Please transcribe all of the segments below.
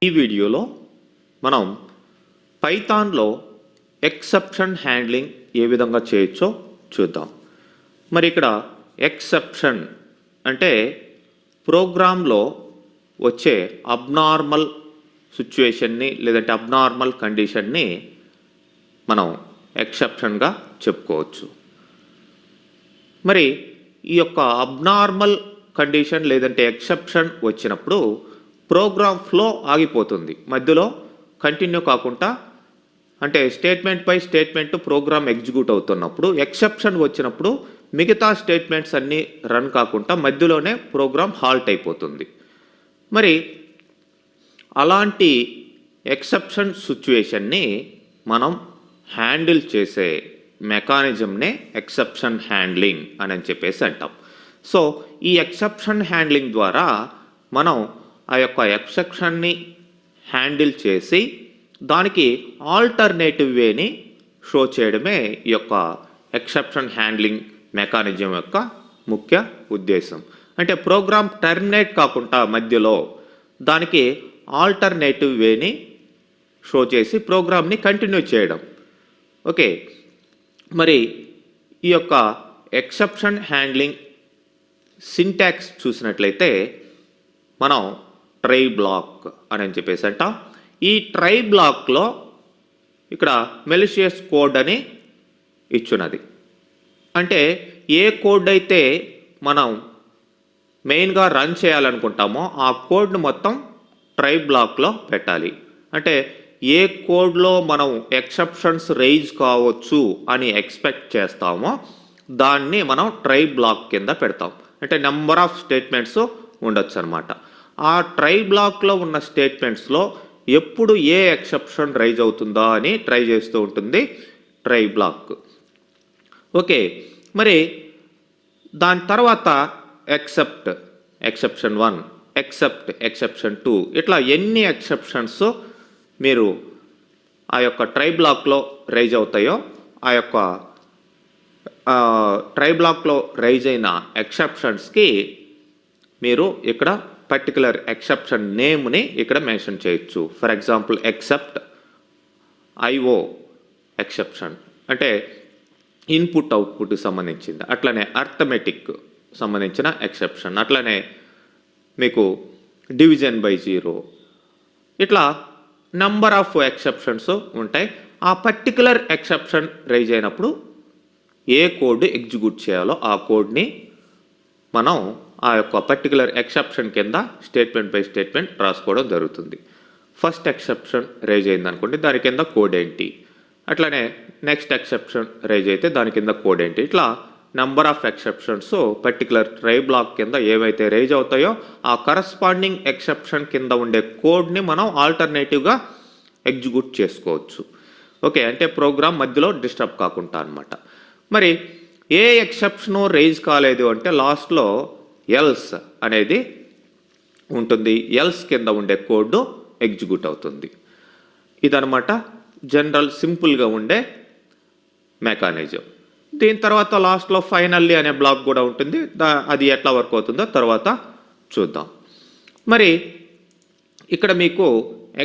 ఈ వీడియోలో మనం పైథాన్లో ఎక్సెప్షన్ హ్యాండ్లింగ్ ఏ విధంగా చేయొచ్చో చూద్దాం. మరి ఇక్కడ ఎక్సెప్షన్ అంటే ప్రోగ్రాంలో వచ్చే అబ్నార్మల్ సిచ్యువేషన్ని లేదంటే అబ్నార్మల్ కండిషన్ని మనం ఎక్సెప్షన్గా చెప్పుకోవచ్చు. మరి ఈ యొక్క అబ్నార్మల్ కండిషన్ లేదంటే ఎక్సెప్షన్ వచ్చినప్పుడు ప్రోగ్రామ్ ఫ్లో ఆగిపోతుంది, మధ్యలో కంటిన్యూ కాకుండా, అంటే statement by statement programme execute అవుతున్నప్పుడు ఎక్సెప్షన్ వచ్చినప్పుడు మిగతా స్టేట్మెంట్స్ అన్నీ రన్ కాకుండా మధ్యలోనే ప్రోగ్రామ్ హాల్ట్ అయిపోతుంది. మరి అలాంటి ఎక్సెప్షన్ సిచ్యువేషన్ని మనం హ్యాండిల్ చేసే మెకానిజంనే ఎక్సెప్షన్ హ్యాండ్లింగ్ అని చెప్పేసి అంటాం. సో ఈ ఎక్సెప్షన్ హ్యాండ్లింగ్ ద్వారా మనం ఆ యొక్క ఎక్సెప్షన్ని హ్యాండిల్ చేసి దానికి ఆల్టర్నేటివ్ వేని షో చేయడమే ఈ యొక్క ఎక్సెప్షన్ హ్యాండ్లింగ్ మెకానిజం యొక్క ముఖ్య ఉద్దేశం. అంటే ప్రోగ్రామ్ టర్మినేట్ కాకుండా మధ్యలో దానికి ఆల్టర్నేటివ్ వేని షో చేసి ప్రోగ్రామ్ని కంటిన్యూ చేయడం. ఓకే, మరి ఈ యొక్క ఎక్సెప్షన్ హ్యాండ్లింగ్ సింటాక్స్ చూసినట్లయితే మనం ట్రై బ్లాక్ అని చెప్పేసి అంటాం. ఈ ట్రై బ్లాక్లో ఇక్కడ మెలిషియస్ కోడ్ అని ఇచ్చున్నది. అంటే ఏ కోడ్ అయితే మనం మెయిన్గా రన్ చేయాలనుకుంటామో ఆ కోడ్ను మొత్తం ట్రై బ్లాక్లో పెట్టాలి. అంటే ఏ కోడ్లో మనం ఎక్సెప్షన్స్ రైజ్ కావచ్చు అని ఎక్స్పెక్ట్ చేస్తామో దాన్ని మనం ట్రై బ్లాక్ కింద పెడతాం. అంటే నెంబర్ ఆఫ్ స్టేట్మెంట్స్ ఉండొచ్చు అనమాట. ఆ ట్రై బ్లాక్లో ఉన్న స్టేట్మెంట్స్లో ఎప్పుడు ఏ ఎక్సెప్షన్ రైజ్ అవుతుందా అని ట్రై చేస్తూ ఉంటుంది ట్రై బ్లాక్. ఓకే, మరి దాని తర్వాత ఎక్సెప్షన్ 1, ఎక్సెప్షన్ 2, ఇట్లా ఎన్ని ఎక్సెప్షన్స్ మీరు ఆ యొక్క ట్రై బ్లాక్లో రైజ్ అవుతాయో ఆ యొక్క ట్రై బ్లాక్లో రైజ్ అయిన ఎక్సెప్షన్స్కి మీరు ఇక్కడ పర్టికులర్ ఎక్సెప్షన్ నేమ్ని ఇక్కడ మెన్షన్ చేయొచ్చు. For example except IO exception అంటే ఇన్పుట్ అవుట్పుట్కి సంబంధించింది, అట్లనే అర్థమెటిక్ సంబంధించిన ఎక్సెప్షన్, అట్లనే మీకు డివిజన్ బై 0, ఇట్లా నెంబర్ ఆఫ్ ఎక్సెప్షన్స్ ఉంటాయి. ఆ పర్టికులర్ ఎక్సెప్షన్ రైజ్ అయినప్పుడు ఏ కోడ్ ఎగ్జిక్యూట్ చేయాలో ఆ కోడ్ని మనం ఆ యొక్క పర్టికులర్ ఎక్సెప్షన్ కింద స్టేట్మెంట్ బై స్టేట్మెంట్ రాసుకోవడం జరుగుతుంది. ఫస్ట్ ఎక్సెప్షన్ రైజ్ అయిందనుకోండి, దాని కింద కోడ్ ఏంటి, అట్లనే నెక్స్ట్ ఎక్సెప్షన్ రైజ్ అయితే దాని కింద కోడ్ ఏంటి, ఇట్లా number of exceptions particular try block కింద ఏవైతే రైజ్ అవుతాయో ఆ కరస్పాండింగ్ ఎక్సెప్షన్ కింద ఉండే కోడ్ని మనం ఆల్టర్నేటివ్గా ఎగ్జిక్యూట్ చేసుకోవచ్చు. ఓకే, అంటే ప్రోగ్రామ్ మధ్యలో డిస్టర్బ్ కాకుండా అనమాట. మరి ఏ ఎక్సెప్షను రైజ్ కాలేదు అంటే లాస్ట్లో ఎల్స్ అనేది ఉంటుంది, ఎల్స్ కింద ఉండే కోడ్ ఎగ్జిక్యూట్ అవుతుంది. ఇదనమాట జనరల్ సింపుల్గా ఉండే మెకానిజం. దీని తర్వాత లాస్ట్లో ఫైనల్లీ అనే బ్లాక్ కూడా ఉంటుంది, అది ఎట్లా వర్క్ అవుతుందో తర్వాత చూద్దాం. మరి ఇక్కడ మీకు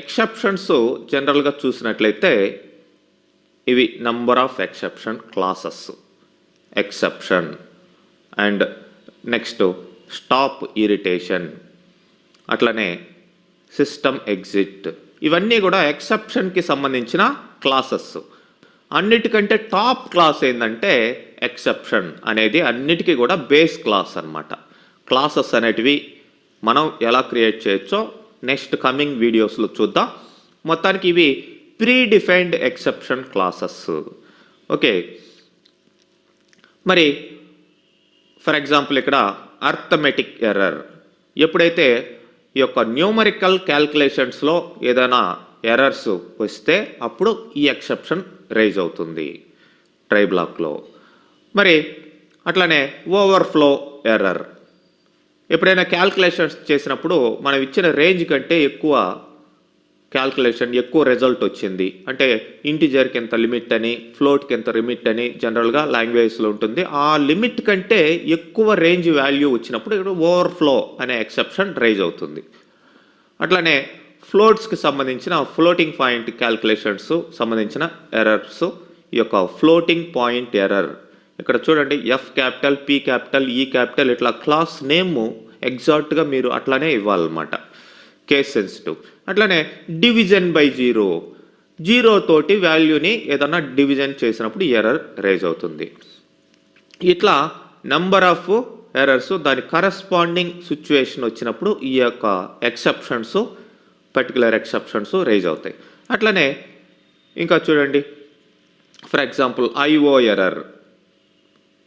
ఎక్సెప్షన్స్ జనరల్గా చూసినట్లయితే ఇవి number of exception classes, exception and next stop irritation, అట్లనే సిస్టమ్ ఎగ్జిట్, ఇవన్నీ కూడా ఎక్సెప్షన్కి సంబంధించిన క్లాసెస్. అన్నిటికంటే టాప్ క్లాస్ ఏంటంటే ఎక్సెప్షన్ అనేది అన్నిటికీ కూడా బేస్ క్లాస్ అనమాట. క్లాసెస్ అనేటివి మనం ఎలా క్రియేట్ చేయొచ్చో నెక్స్ట్ కమింగ్ వీడియోస్లో చూద్దాం. మొత్తానికి ఇవి pre defined exception classes. Okay, మరి ఫర్ ఎగ్జాంపుల్ ఇక్కడ అర్థమెటిక్ ఎర్రర్, ఎప్పుడైతే ఈ యొక్క న్యూమరికల్ క్యాల్కులేషన్స్లో ఏదైనా ఎర్రర్స్ వస్తే అప్పుడు ఈ ఎక్సెప్షన్ రైజ్ అవుతుంది ట్రై బ్లాక్లో. మరి అట్లనే ఓవర్ఫ్లో ఎర్రర్, ఎప్పుడైనా క్యాల్కులేషన్స్ చేసినప్పుడు మనం ఇచ్చిన రేంజ్ కంటే ఎక్కువ క్యాల్కులేషన్, ఎక్కువ రిజల్ట్ వచ్చింది అంటే ఇంటిజర్కి ఎంత లిమిట్ అని, ఫ్లోట్కి ఎంత లిమిట్ అని జనరల్గా లాంగ్వేజ్లో ఉంటుంది. ఆ లిమిట్ కంటే ఎక్కువ రేంజ్ వాల్యూ వచ్చినప్పుడు ఇక్కడ ఓవర్ఫ్లో అనే ఎక్సెప్షన్ రైజ్ అవుతుంది. అట్లనే ఫ్లోట్స్కి సంబంధించిన ఫ్లోటింగ్ పాయింట్ క్యాల్కులేషన్స్ సంబంధించిన ఎర్రర్స్, ఈ యొక్క ఫ్లోటింగ్ పాయింట్ ఎర్రర్ ఇక్కడ చూడండి, ఎఫ్ క్యాపిటల్, పి క్యాపిటల్, ఈ క్యాపిటల్ ఇట్లా క్లాస్ నేమ్ ఎగ్జాక్ట్గా మీరు అట్లానే ఇవ్వాలన్నమాట, కేస్ సెన్సిటివ్. అట్లానే డివిజన్ బై జీరో తోటి వాల్యూని ఏదన్నా డివిజన్ చేసినప్పుడు ఎర్రర్ రైజ్ అవుతుంది. ఇట్లా నెంబర్ ఆఫ్ ఎర్రర్స్, దాని కరస్పాండింగ్ సిచ్యువేషన్ వచ్చినప్పుడు ఈ యొక్క ఎక్సెప్షన్స్, పర్టికులర్ ఎక్సెప్షన్స్ రైజ్ అవుతాయి. అట్లనే ఇంకా చూడండి, for example IO error,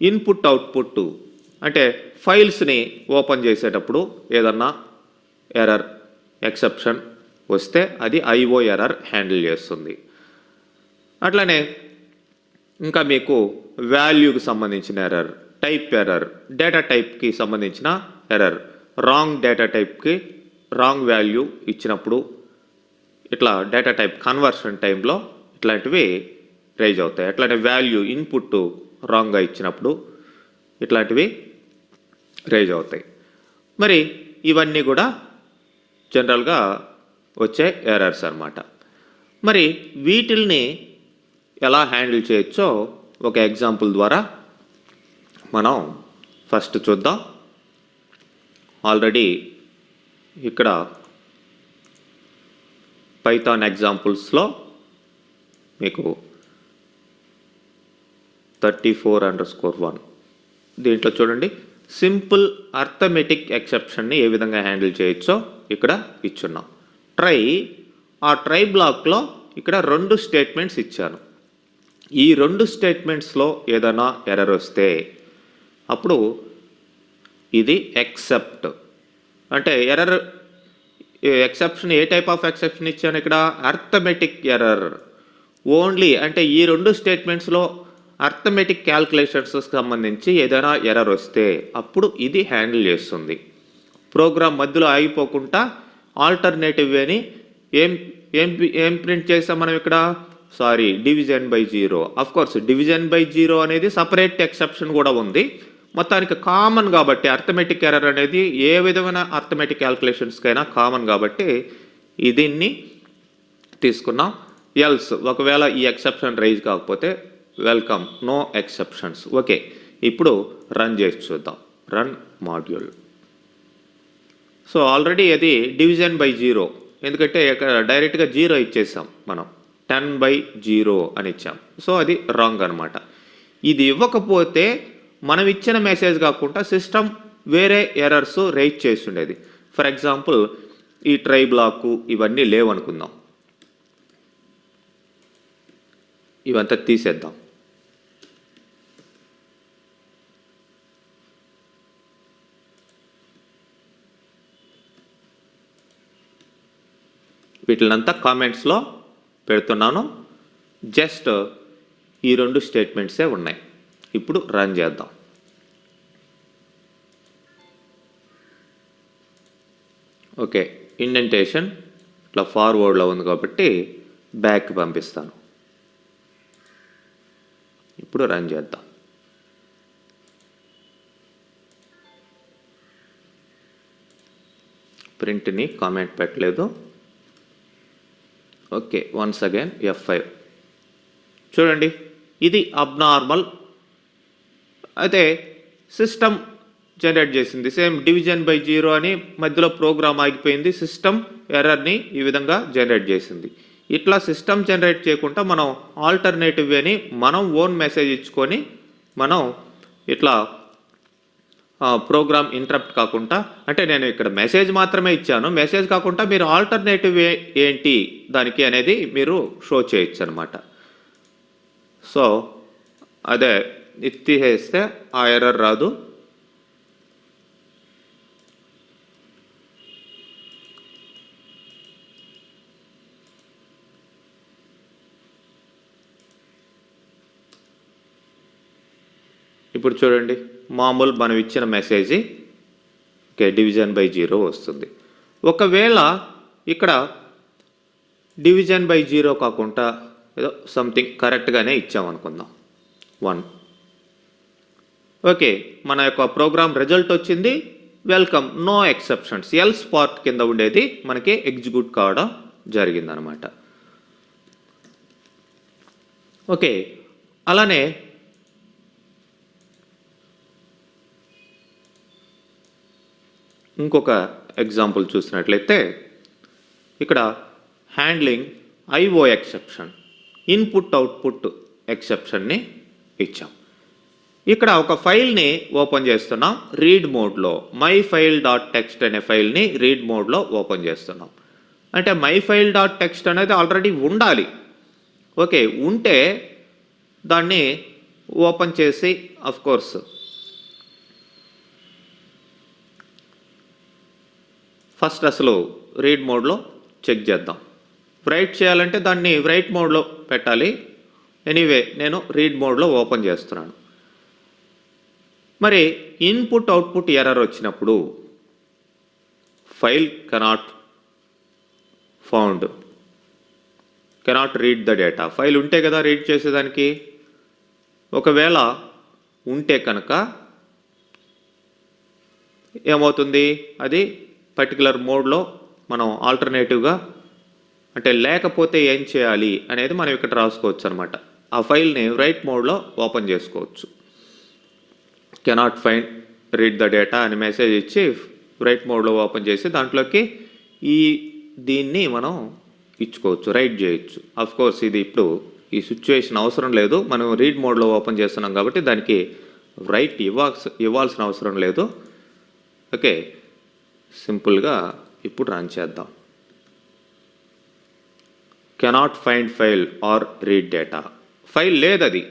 input output అంటే ఫైల్స్ని ఓపెన్ చేసేటప్పుడు ఏదన్నా ఎర్రర్ ఎక్సెప్షన్ వస్తే అది ఐఓ ఎర్రర్ హ్యాండిల్ చేస్తుంది. అట్లనే ఇంకా మీకు వాల్యూకి సంబంధించిన ఎర్రర్, టైప్ ఎర్రర్, డేటా టైప్కి సంబంధించిన ఎర్రర్, రాంగ్ డేటా టైప్కి రాంగ్ వాల్యూ ఇచ్చినప్పుడు ఇట్లా డేటా టైప్ కన్వర్షన్ టైంలో ఇట్లాంటివి రైజ్ అవుతాయి. అట్లానే వాల్యూ ఇన్పుట్ రాంగ్గా ఇచ్చినప్పుడు ఇట్లాంటివి రైజ్ అవుతాయి. మరి ఇవన్నీ కూడా జనరల్గా వచ్చే ఎర్రర్స్ అన్నమాట. మరి వీటిల్ని ఎలా హ్యాండిల్ చేయొచ్చో ఒక ఎగ్జాంపుల్ ద్వారా మనం ఫస్ట్ చూద్దాం. ఆల్రెడీ ఇక్కడ పైథాన్ ఎగ్జాంపుల్స్లో మీకు 34_1 దీంట్లో చూడండి, సింపుల్ అర్థమెటిక్ ఎక్సెప్షన్ని ఏ విధంగా హ్యాండిల్ చేయొచ్చో ఇక్కడ ఇచ్చున్నాం. ఆ ట్రై బ్లాక్లో ఇక్కడ 2 స్టేట్మెంట్స్ ఇచ్చాను. ఈ 2 స్టేట్మెంట్స్లో ఏదైనా ఎర్రర్ వస్తే అప్పుడు ఇది ఎక్సెప్ట్ అంటే error exception, A type of exception ఇచ్చాను ఇక్కడ, అర్థమెటిక్ ఎర్రర్ ఓన్లీ. అంటే ఈ 2 స్టేట్మెంట్స్లో అర్థమెటిక్ క్యాల్కులేషన్స్కి సంబంధించి ఏదైనా ఎర్రర్ వస్తే అప్పుడు ఇది హ్యాండిల్ చేస్తుంది. ప్రోగ్రామ్ మధ్యలో ఆగిపోకుండా ఆల్టర్నేటివ్ వేని ఏం ప్రింట్ చేసాం మనం ఇక్కడ, division by zero. Of course division by zero అనేది సపరేట్ ఎక్సెప్షన్ కూడా ఉంది. మొత్తానికి కామన్ కాబట్టి అర్థమెటిక్ ఎర్రర్ అనేది ఏ విధమైన అర్థమెటిక్ క్యాల్కులేషన్స్కైనా కామన్ కాబట్టి దీన్ని తీసుకున్నాం. ఎల్స్ ఒకవేళ ఈ ఎక్సెప్షన్ రైజ్ కాకపోతే వెల్కమ్, నో ఎక్సెప్షన్స్. ఓకే, ఇప్పుడు రన్ చేసి చూద్దాం. Run module. సో ఆల్రెడీ అది డివిజన్ బై జీరో, ఎందుకంటే ఇక్కడ డైరెక్ట్గా 0 ఇచ్చేసాం మనం, 10/0 అని ఇచ్చాం. సో అది రాంగ్ అనమాట. ఇది ఇవ్వకపోతే మనం ఇచ్చిన మెసేజ్ కాకుండా సిస్టమ్ వేరే ఎర్రర్స్ రైజ్ చేస్తుండేది. ఫర్ ఎగ్జాంపుల్ ఈ ట్రై బ్లాకు ఇవన్నీ లేవనుకుందాం, ఇవంతా తీసేద్దాం. వీటినంతా కామెంట్స్లో పెడుతున్నాను. జస్ట్ ఈ 2 స్టేట్మెంట్సే ఉన్నాయి. ఇప్పుడు రన్ చేద్దాం. ఓకే, ఇండెంటేషన్ ఇట్లా ఫార్వర్డ్లో ఉంది కాబట్టి బ్యాక్ పంపిస్తాను. ఇప్పుడు రన్ చేద్దాం. ప్రింట్ని కామెంట్ పెట్టలేదు. Okay, once again F5. చూడండి, ఇది అబ్నార్మల్. అయితే సిస్టమ్ జనరేట్ చేసింది సేమ్ డివిజన్ బై జీరో అని, మధ్యలో ప్రోగ్రామ్ ఆగిపోయింది. సిస్టమ్ ఎర్రర్ని ఈ విధంగా జనరేట్ చేసింది. ఇట్లా సిస్టమ్ జనరేట్ చేయకుండా మనం ఆల్టర్నేటివ్ అని మనం ఓన్ మెసేజ్ ఇచ్చుకొని మనం ఇట్లా ప్రోగ్రామ్ ఇంటరప్ట్ కాకుండా, అంటే నేను ఇక్కడ మెసేజ్ మాత్రమే ఇచ్చాను, మెసేజ్ కాకుండా మీరు ఆల్టర్నేటివ్ ఏంటి దానికి అనేది మీరు షో చేయొచ్చు అనమాట. సో అదే తీసేస్తే ఆ ఎర్రర్ రాదు. ఇప్పుడు చూడండి, మామూలు మనం ఇచ్చిన message okay division by zero వస్తుంది. ఒకవేళ ఇక్కడ డివిజన్ బై జీరో కాకుండా ఏదో సంథింగ్ కరెక్ట్గానే ఇచ్చామనుకుందాం 1. ఓకే, మన యొక్క ప్రోగ్రామ్ రిజల్ట్ వచ్చింది, welcome, no exceptions, else part కింద ఉండేది మనకి ఎగ్జిక్యూట్ కావడం జరిగిందనమాట. ఓకే, అలానే ఇంకొక ఎగ్జాంపుల్ చూసినట్లయితే ఇక్కడ handling IO exception, input output ఎక్సెప్షన్ని ఇచ్చాం. ఇక్కడ ఒక ఫైల్ని ఓపెన్ చేస్తున్నాం రీడ్ మోడ్లో, మై ఫైల్ డాట్ టెక్స్ట్ అనే ఫైల్ని రీడ్ మోడ్లో ఓపెన్ చేస్తున్నాం. అంటే మై ఫైల్ డాట్ టెక్స్ట్ అనేది ఆల్రెడీ ఉండాలి. ఓకే, ఉంటే దాన్ని ఓపెన్ చేసి కోర్స్ ఫస్ట్ అసలు రీడ్ మోడ్లో చెక్ చేద్దాం. రైట్ చేయాలంటే దాన్ని రైట్ మోడ్లో పెట్టాలి. ఎనీవే నేను రీడ్ మోడ్లో ఓపెన్ చేస్తున్నాను. మరి ఇన్పుట్ అవుట్పుట్ ఎర్రర్ వచ్చినప్పుడు file cannot found, cannot read the data. File ఉంటే కదా రీడ్ చేసేదానికి. ఒకవేళ ఉంటే కనుక ఏమవుతుంది, అది పర్టికులర్ మోడ్లో మనం ఆల్టర్నేటివ్గా అంటే లేకపోతే ఏం చేయాలి అనేది మనం ఇక్కడ రాసుకోవచ్చు అనమాట. ఆ ఫైల్ని రైట్ మోడ్లో ఓపెన్ చేసుకోవచ్చు. Cannot find read the data అని మెసేజ్ ఇచ్చి రైట్ మోడ్లో ఓపెన్ చేసి దాంట్లోకి దీన్ని మనం ఇచ్చుకోవచ్చు, రైట్ చేయొచ్చు. కోర్స్ ఇది ఇప్పుడు ఈ సిచ్యువేషన్ అవసరం లేదు, మనం రీడ్ మోడ్లో ఓపెన్ చేస్తున్నాం కాబట్టి దానికి రైట్ ఇవ్వాల్సిన అవసరం లేదు. ఓకే, సింపుల్గా ఇప్పుడు రన్ చేద్దాం. Cannot find file or read data. File లేదు, అది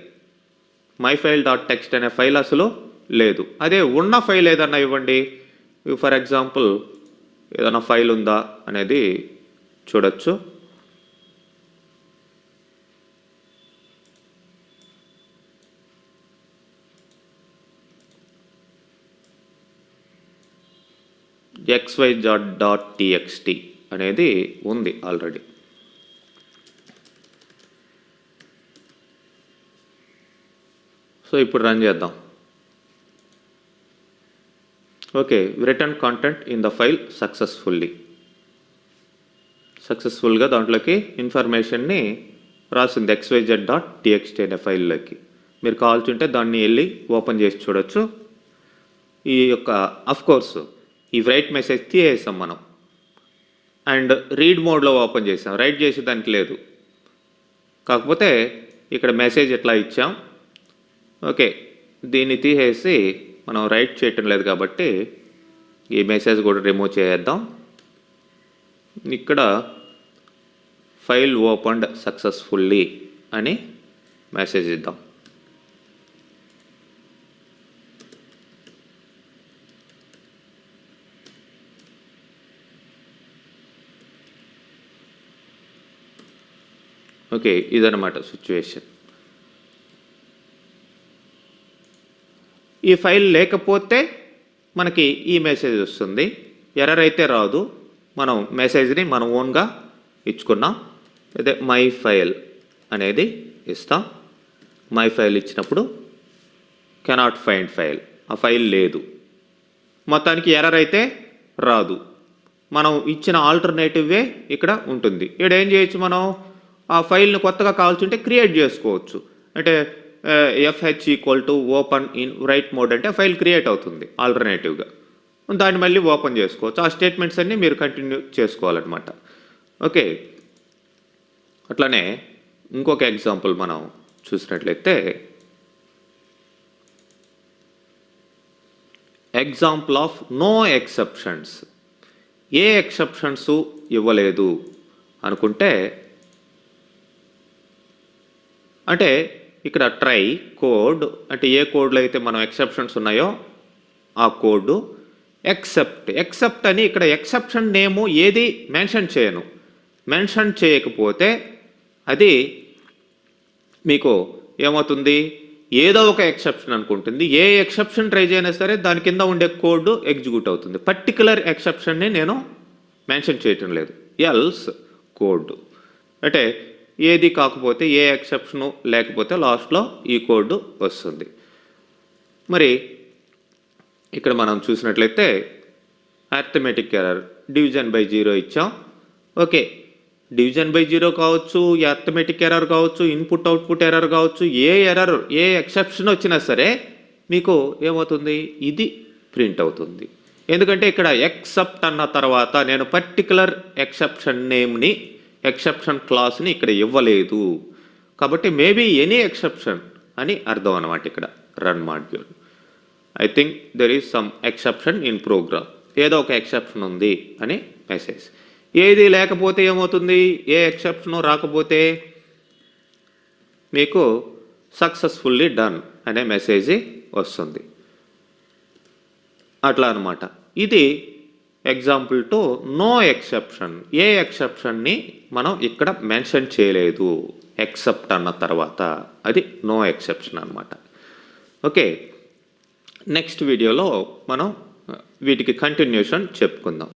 మై ఫైల్ డాట్ టెక్స్ట్ అనే ఫైల్ అసలు లేదు. అదే ఉన్న ఫైల్ ఏదన్నా ఇవ్వండి. ఫర్ ఎగ్జాంపుల్ ఏదైనా ఫైల్ ఉందా అనేది చూడొచ్చు. xyz.txt అనేది ఉంది ఆల్రెడీ. సో ఇప్పుడు రన్ చేద్దాం. Okay, return content in the file సక్సెస్ఫుల్గా దాంట్లోకి ఇన్ఫర్మేషన్ని రాసింది xyz.txt అనే ఫైల్లోకి. మీరు కావాల్సింటే దాన్ని వెళ్ళి ఓపెన్ చేసి చూడొచ్చు. ఈ యొక్క కోర్స్ ఈ రైట్ మెసేజ్ తీసేసాం మనం అండ్ రీడ్ మోడ్లో ఓపెన్ చేసాం, రైట్ చేసి దానికి లేదు. కాకపోతే ఇక్కడ మెసేజ్ ఎట్లా ఇచ్చాం. ఓకే, దీన్ని తీసేసి మనం రైట్ చేయటం లేదు కాబట్టి ఈ మెసేజ్ కూడా రిమూవ్ చేద్దాం. ఇక్కడ ఫైల్ ఓపెన్డ్ సక్సెస్ఫుల్లీ అని మెసేజ్ ఇద్దాం. ఓకే, ఇదన్నమాట సిచ్యువేషన్. ఈ ఫైల్ లేకపోతే మనకి ఈ మెసేజ్ వస్తుంది, ఎర్రర్ అయితే రాదు. మనం మెసేజ్ని మనం ఓన్గా ఇచ్చుకున్నాం. అదే మై ఫైల్ అనేది ఇస్తాం. మై ఫైల్ ఇచ్చినప్పుడు కెనాట్ ఫైండ్ ఫైల్, ఆ ఫైల్ లేదు. మొత్తానికి ఎర్రర్ అయితే రాదు. మనం ఇచ్చిన ఆల్టర్నేటివ్ వే ఇక్కడ ఉంటుంది. ఇక్కడ ఏం చేయొచ్చు, మనం ఆ ఫైల్ని కొత్తగా కావాల్సింటే క్రియేట్ చేసుకోవచ్చు. అంటే FH = open in right mode అంటే ఫైల్ క్రియేట్ అవుతుంది ఆల్టర్నేటివ్గా. దాన్ని మళ్ళీ ఓపెన్ చేసుకోవచ్చు. ఆ స్టేట్మెంట్స్ అన్నీ మీరు కంటిన్యూ చేసుకోవాలన్నమాట. ఓకే, అట్లానే ఇంకొక ఎగ్జాంపుల్ మనం చూసినట్లయితే ఎగ్జాంపుల్ ఆఫ్ నో ఎక్సెప్షన్స్. ఏ ఎక్సెప్షన్స్ ఇవ్వలేదు అనుకుంటే అంటే ఇక్కడ ట్రై కోడ్ అంటే ఏ కోడ్లో అయితే మనం ఎక్సెప్షన్స్ ఉన్నాయో ఆ కోడ్ ఎక్సెప్ట్ అని ఇక్కడ ఎక్సెప్షన్ నేము ఏది మెన్షన్ చేయను. మెన్షన్ చేయకపోతే అది మీకు ఏమవుతుంది, ఏదో ఒక ఎక్సెప్షన్ అనుకుంటుంది. ఏ ఎక్సెప్షన్ ట్రై చేయనా సరే దాని కింద ఉండే కోడ్ ఎగ్జిక్యూట్ అవుతుంది. పర్టికులర్ ఎక్సెప్షన్ని నేను మెన్షన్ చేయటం లేదు, ఎల్స్ కోడ్ అంటే ఏది కాకపోతే ఏ ఎక్సెప్షను లేకపోతే లాస్ట్లో ఈ కోడ్ వస్తుంది. మరి ఇక్కడ మనం చూసినట్లయితే arithmetic error division by zero ఇచ్చాం. ఓకే, డివిజన్ బై జీరో కావచ్చు, అర్థమెటిక్ ఎర్రర్ కావచ్చు, ఇన్పుట్ అవుట్పుట్ ఎర్రర్ కావచ్చు, ఏ ఎక్సెప్షన్ వచ్చినా సరే మీకు ఏమవుతుంది, ఇది ప్రింట్ అవుతుంది. ఎందుకంటే ఇక్కడ ఎక్సెప్ట్ అన్న తర్వాత నేను పర్టికులర్ ఎక్సెప్షన్ నేమ్ని, ఎక్సెప్షన్ క్లాస్ని ఇక్కడ ఇవ్వలేదు కాబట్టి మేబీ ఎనీ ఎక్సెప్షన్ అని అర్థం అన్నమాట. ఇక్కడ run module I think there is some exception in program, ఏదో ఒక ఎక్సెప్షన్ ఉంది అని మెసేజ్. ఏది లేకపోతే ఏమవుతుంది, ఏ ఎక్సెప్షన్ రాకపోతే మీకు సక్సెస్ఫుల్లీ డన్ అనే మెసేజ్ వస్తుంది. అట్లా అనమాట. ఇది ఎగ్జాంపుల్ టు నో ఎక్సెప్షన్. ఏ ఎక్సెప్షన్ని మనం ఇక్కడ మెన్షన్ చేయలేదు ఎక్సెప్ట్ అన్న తర్వాత, అది నో ఎక్సెప్షన్ అనమాట. ఓకే, నెక్స్ట్ వీడియోలో మనం వీటికి కంటిన్యూషన్ చెప్పుకుందాం.